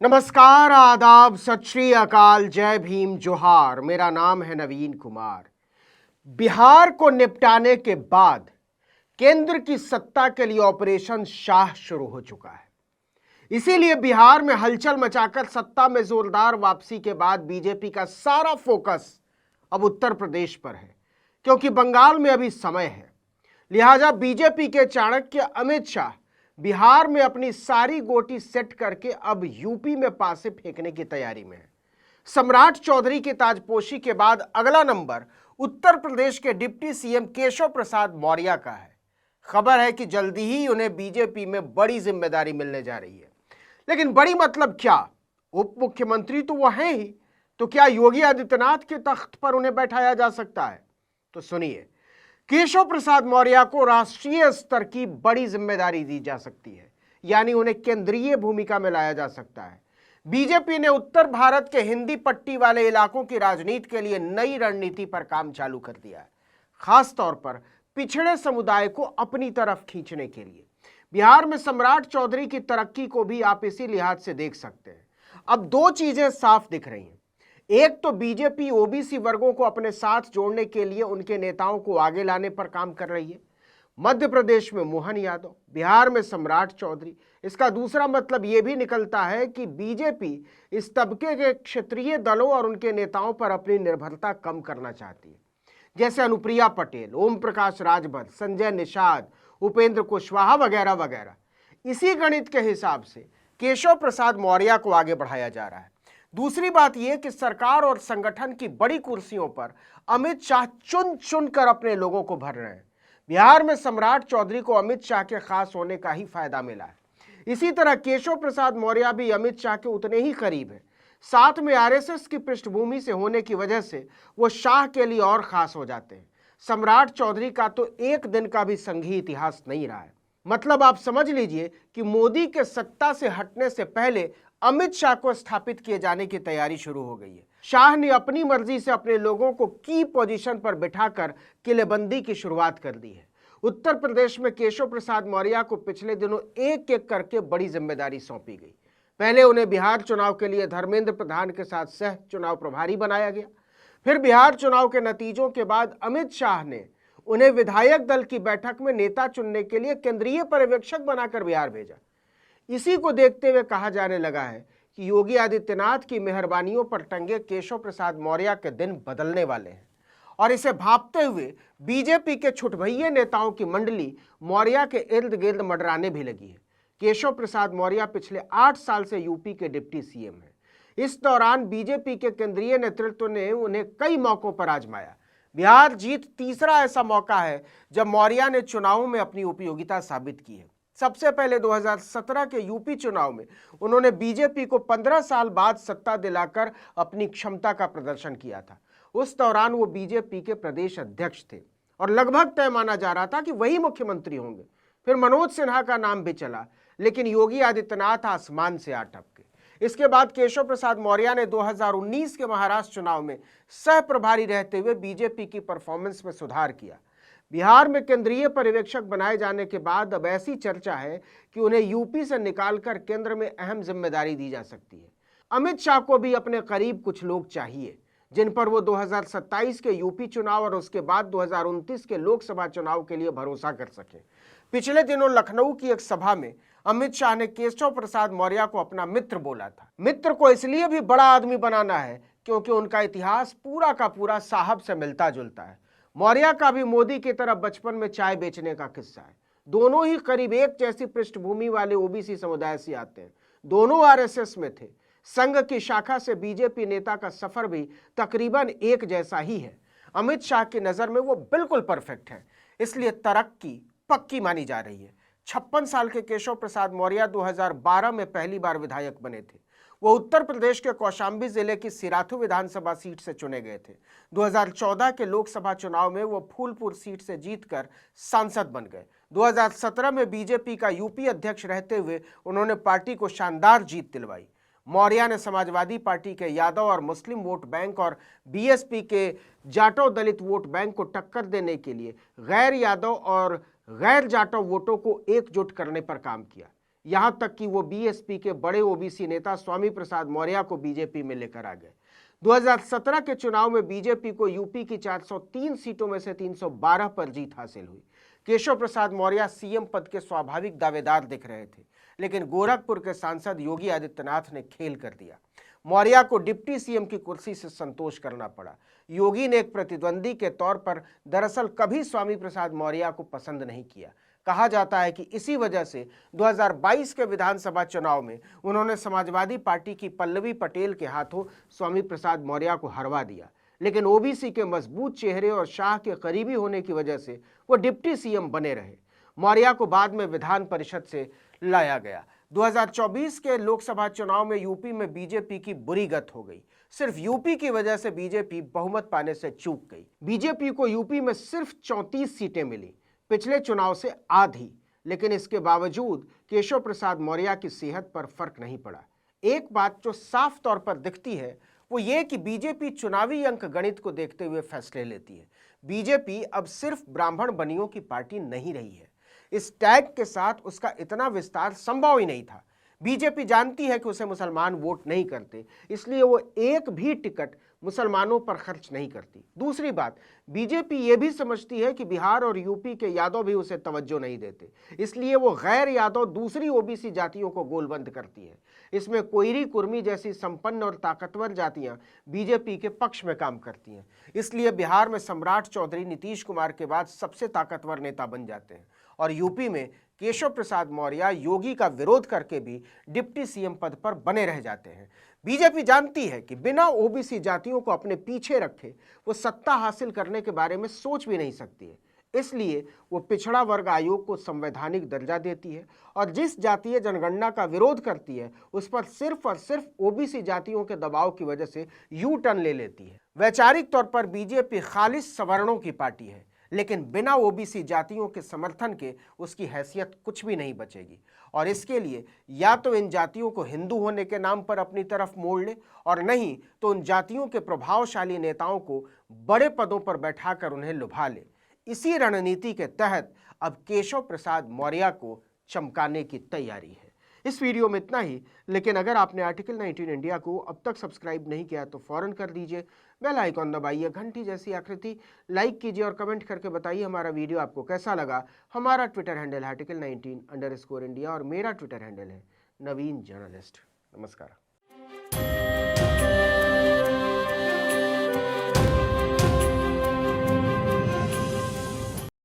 नमस्कार, आदाब, सत श्री अकाल, जय भीम, जोहार। मेरा नाम है नवीन कुमार। बिहार को निपटाने के बाद केंद्र की सत्ता के लिए ऑपरेशन शाह शुरू हो चुका है। इसीलिए बिहार में हलचल मचाकर सत्ता में जोरदार वापसी के बाद बीजेपी का सारा फोकस अब उत्तर प्रदेश पर है, क्योंकि बंगाल में अभी समय है। लिहाजा बीजेपी के चाणक्य अमित शाह बिहार में अपनी सारी गोटी सेट करके अब यूपी में पासे फेंकने की तैयारी में है। सम्राट चौधरी की ताजपोशी के बाद अगला नंबर उत्तर प्रदेश के डिप्टी सीएम केशव प्रसाद मौर्य का है। खबर है कि जल्दी ही उन्हें बीजेपी में बड़ी जिम्मेदारी मिलने जा रही है। लेकिन बड़ी मतलब क्या? उप मुख्यमंत्री तो वो हैं ही, तो क्या योगी आदित्यनाथ के तख्त पर उन्हें बैठाया जा सकता है? तो सुनिए, केशव प्रसाद मौर्य को राष्ट्रीय स्तर की बड़ी जिम्मेदारी दी जा सकती है, यानी उन्हें केंद्रीय भूमिका में लाया जा सकता है। बीजेपी ने उत्तर भारत के हिंदी पट्टी वाले इलाकों की राजनीति के लिए नई रणनीति पर काम चालू कर दिया है, खास तौर पर पिछड़े समुदाय को अपनी तरफ खींचने के लिए। बिहार में सम्राट चौधरी की तरक्की को भी आप इसी लिहाज से देख सकते हैं। अब दो चीजें साफ दिख रही हैं। एक तो बीजेपी ओबीसी वर्गों को अपने साथ जोड़ने के लिए उनके नेताओं को आगे लाने पर काम कर रही है। मध्य प्रदेश में मोहन यादव, बिहार में सम्राट चौधरी। इसका दूसरा मतलब यह भी निकलता है कि बीजेपी इस तबके के क्षेत्रीय दलों और उनके नेताओं पर अपनी निर्भरता कम करना चाहती है, जैसे अनुप्रिया पटेल, ओम प्रकाश राजभर, संजय निषाद, उपेंद्र कुशवाहा वगैरह वगैरह। इसी गणित के हिसाब से केशव प्रसाद मौर्य को आगे बढ़ाया जा रहा है। दूसरी बात यह कि सरकार और संगठन की बड़ी कुर्सियों पर अमित शाह चुन चुन कर अपने लोगों को भर रहे हैं। बिहार में सम्राट चौधरी को अमित शाह के खास होने का ही फायदा मिला है। इसी तरह केशव प्रसाद मौर्य भी अमित शाह के उतने ही करीब है। साथ में आरएसएस की पृष्ठभूमि से होने की वजह से वो शाह के लिए और खास हो जाते हैं। सम्राट चौधरी का तो एक दिन का भी संघीय इतिहास नहीं रहा है। मतलब आप समझ लीजिए कि मोदी के सत्ता से हटने से पहले अमित शाह को स्थापित किए जाने की तैयारी शुरू हो गई है। शाह ने अपनी मर्जी से अपने लोगों को की पोजीशन पर बिठाकर किलेबंदी की शुरुआत कर दी है। उत्तर प्रदेश में केशव प्रसाद मौर्य को पिछले दिनों एक एक करके बड़ी जिम्मेदारी सौंपी गई। पहले उन्हें बिहार चुनाव के लिए धर्मेंद्र प्रधान के साथ सह चुनाव प्रभारी बनाया गया। फिर बिहार चुनाव के नतीजों के बाद अमित शाह ने उन्हें विधायक दल की बैठक में नेता चुनने के लिए केंद्रीय पर्यवेक्षक बनाकर बिहार भेजा। इसी को देखते हुए कहा जाने लगा है कि योगी आदित्यनाथ की मेहरबानियों पर टंगे केशव प्रसाद मौर्य के दिन बदलने वाले हैं, और इसे भांपते हुए बीजेपी के छुटभइये नेताओं की मंडली मौर्य के इर्द गिर्द मंडराने भी लगी है। केशव प्रसाद मौर्य पिछले 8 साल से यूपी के डिप्टी सीएम हैं। इस दौरान बीजेपी के केंद्रीय नेतृत्व ने उन्हें कई मौकों पर आजमाया। बिहार जीत तीसरा ऐसा मौका है जब मौर्य ने चुनावों में अपनी उपयोगिता साबित की है। सबसे पहले 2017 के यूपी चुनाव में उन्होंने बीजेपी को 15 साल बाद सत्ता दिलाकर अपनी क्षमता का प्रदर्शन किया था। उस दौरान वो बीजेपी के प्रदेश अध्यक्ष थे और लगभग तय माना जा रहा था कि वही मुख्यमंत्री होंगे। फिर मनोज सिन्हा का नाम भी चला, लेकिन योगी आदित्यनाथ आसमान से आ टपके। इसके बाद केशव प्रसाद मौर्य ने 2019 के महाराष्ट्र चुनाव में सह प्रभारी रहते हुए बीजेपी की परफॉर्मेंस में सुधार किया। बिहार में केंद्रीय पर्यवेक्षक बनाए जाने के बाद अब ऐसी चर्चा है कि उन्हें यूपी से निकालकर केंद्र में अहम जिम्मेदारी दी जा सकती है। अमित शाह को भी अपने करीब कुछ लोग चाहिए जिन पर वो 2027 के यूपी चुनाव और उसके बाद 2029 के लोकसभा चुनाव के लिए भरोसा कर सके। पिछले दिनों लखनऊ की एक सभा में अमित शाह ने केशव प्रसाद मौर्य को अपना मित्र बोला था। मित्र को इसलिए भी बड़ा आदमी बनाना है क्योंकि उनका इतिहास पूरा का पूरा साहब से मिलता जुलता है। मौर्य का भी मोदी की तरह बचपन में चाय बेचने का किस्सा है। दोनों ही करीब एक जैसी पृष्ठभूमि वाले ओबीसी समुदाय से आते हैं। दोनों आरएसएस में थे। संघ की शाखा से बीजेपी नेता का सफर भी तकरीबन एक जैसा ही है। अमित शाह की नजर में वो बिल्कुल परफेक्ट है, इसलिए तरक्की पक्की मानी जा रही है। 56 साल के केशव प्रसाद मौर्य 2012 में पहली बार विधायक बने थे। वो उत्तर प्रदेश के कौशाम्बी जिले की सिराथू विधानसभा सीट से चुने गए थे। 2014 के लोकसभा चुनाव में वो फूलपुर सीट से जीतकर सांसद बन गए। 2017 में बीजेपी का यूपी अध्यक्ष रहते हुए उन्होंने पार्टी को शानदार जीत दिलवाई। मौर्य ने समाजवादी पार्टी के यादव और मुस्लिम वोट बैंक और बीएसपी के जाटो दलित वोट बैंक को टक्कर देने के लिए गैर यादव और गैर जाटव वोटों को एकजुट करने पर काम किया। यहां तक कि वो बीएसपी के बड़े ओबीसी नेता स्वामी प्रसाद मौर्य को बीजेपी में लेकर आ गए। 2017 के चुनाव में बीजेपी को यूपी की 403 सीटों में से 312 पर जीत हासिल हुई। केशव प्रसाद मौर्य सीएम पद के स्वाभाविक दावेदार दिख रहे थे, लेकिन गोरखपुर के सांसद योगी आदित्यनाथ ने खेल कर दिया। मौर्य को डिप्टी सीएम की कुर्सी से संतोष करना पड़ा। योगी ने एक प्रतिद्वंदी के तौर पर दरअसल कभी स्वामी प्रसाद मौर्य को पसंद नहीं किया। कहा जाता है कि इसी वजह से 2022 के विधानसभा चुनाव में उन्होंने समाजवादी पार्टी की पल्लवी पटेल के हाथों स्वामी प्रसाद मौर्य को हरवा दिया, लेकिन ओबीसी के मजबूत चेहरे और शाह के करीबी होने की वजह से वो डिप्टी सीएम बने रहे। मौर्य को बाद में विधान परिषद से लाया गया। 2024 के लोकसभा चुनाव में यूपी में बीजेपी की बुरी गत हो गई। सिर्फ यूपी की वजह से बीजेपी बहुमत पाने से चूक गई। बीजेपी को यूपी में सिर्फ 34 सीटें मिली, पिछले चुनाव से आधी, लेकिन इसके बावजूद केशव प्रसाद मौर्य की सेहत पर फर्क नहीं पड़ा। एक बात जो साफ तौर पर दिखती है वो ये कि बीजेपी चुनावी अंक गणित को देखते हुए फैसले लेती है। बीजेपी अब सिर्फ ब्राह्मण बनियों की पार्टी नहीं रही है। इस टैग के साथ उसका इतना विस्तार संभव ही नहीं था। बीजेपी जानती है कि उसे मुसलमान वोट नहीं करते, इसलिए वो एक भी टिकट मुसलमानों पर खर्च नहीं करती। दूसरी बात, बीजेपी ये भी समझती है कि बिहार और यूपी के यादव भी उसे तवज्जो नहीं देते, इसलिए वो गैर यादव दूसरी ओबीसी जातियों को गोलबंद करती है। इसमें कोयरी कुर्मी जैसी संपन्न और ताकतवर जातियां बीजेपी के पक्ष में काम करती हैं। इसलिए बिहार में सम्राट चौधरी नीतीश कुमार के बाद सबसे ताकतवर नेता बन जाते हैं और यूपी में केशव प्रसाद मौर्य योगी का विरोध करके भी डिप्टी सीएम पद पर बने रह जाते हैं। बीजेपी जानती है कि बिना ओबीसी जातियों को अपने पीछे रखे वो सत्ता हासिल करने के बारे में सोच भी नहीं सकती है। इसलिए वो पिछड़ा वर्ग आयोग को संवैधानिक दर्जा देती है और जिस जातीय जनगणना का विरोध करती है उस पर सिर्फ और सिर्फ ओबीसी जातियों के दबाव की वजह से यू टर्न ले लेती है। वैचारिक तौर पर बीजेपी खालिस सवर्णों की पार्टी है, लेकिन बिना ओबीसी जातियों के समर्थन के उसकी हैसियत कुछ भी नहीं बचेगी और इसके लिए या तो इन जातियों को हिंदू होने के नाम पर अपनी तरफ मोड़ ले और नहीं तो उन जातियों के प्रभावशाली नेताओं को बड़े पदों पर बैठाकर उन्हें लुभा ले। इसी रणनीति के तहत अब केशव प्रसाद मौर्य को चमकाने की तैयारी है। इस वीडियो में इतना ही, लेकिन अगर आपने आर्टिकल 19 इंडिया को अब तक सब्सक्राइब नहीं किया तो फौरन कर दीजिए। बेल आइकॉन दबाइए, घंटी जैसी आकृति लाइक कीजिए और कमेंट करके बताइए हमारा वीडियो आपको कैसा लगा। हमारा ट्विटर हैंडल है article19_India और मेरा ट्विटर हैंडल है नवीन जर्नलिस्ट। नमस्कार।